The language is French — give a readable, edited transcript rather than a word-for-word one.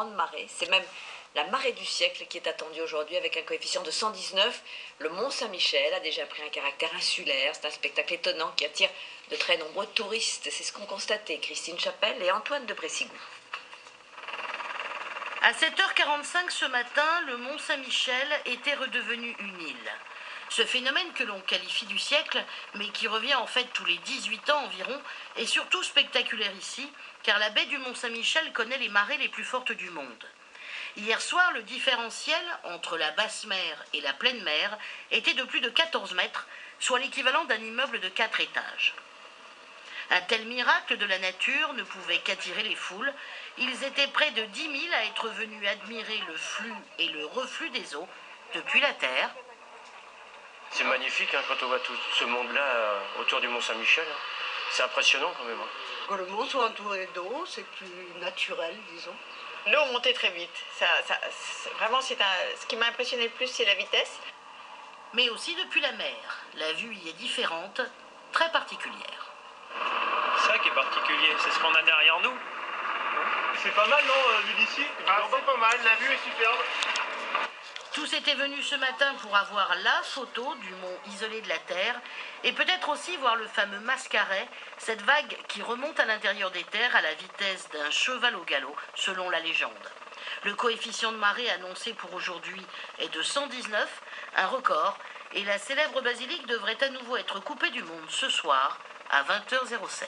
grande marée. C'est même la marée du siècle qui est attendue aujourd'hui avec un coefficient de 119. Le Mont Saint-Michel a déjà pris un caractère insulaire. C'est un spectacle étonnant qui attire de très nombreux touristes. C'est ce qu'ont constaté Christine Chapelle et Antoine de Bressigou. À 7h45 ce matin, le Mont Saint-Michel était redevenu une île. Ce phénomène que l'on qualifie du siècle, mais qui revient en fait tous les 18 ans environ, est surtout spectaculaire ici, car la baie du Mont Saint-Michel connaît les marées les plus fortes du monde. Hier soir, le différentiel entre la basse mer et la pleine mer était de plus de 14 mètres, soit l'équivalent d'un immeuble de 4 étages. Un tel miracle de la nature ne pouvait qu'attirer les foules. Ils étaient près de 10 000 à être venus admirer le flux et le reflux des eaux depuis la terre. C'est magnifique hein, quand on voit tout ce monde-là autour du Mont Saint-Michel. C'est impressionnant quand même. Que le mont soit entouré d'eau, c'est plus naturel, disons. L'eau montait très vite. Vraiment, ce qui m'a impressionné le plus, c'est la vitesse. Mais aussi depuis la mer. La vue y est différente, très particulière. C'est ça qui est particulier, c'est ce qu'on a derrière nous. C'est pas mal, non, vu d'ici? C'est pas mal, la vue est superbe. Tous étaient venus ce matin pour avoir la photo du mont isolé de la Terre et peut-être aussi voir le fameux mascaret, cette vague qui remonte à l'intérieur des terres à la vitesse d'un cheval au galop, selon la légende. Le coefficient de marée annoncé pour aujourd'hui est de 119, un record, et la célèbre basilique devrait à nouveau être coupée du monde ce soir à 20h07.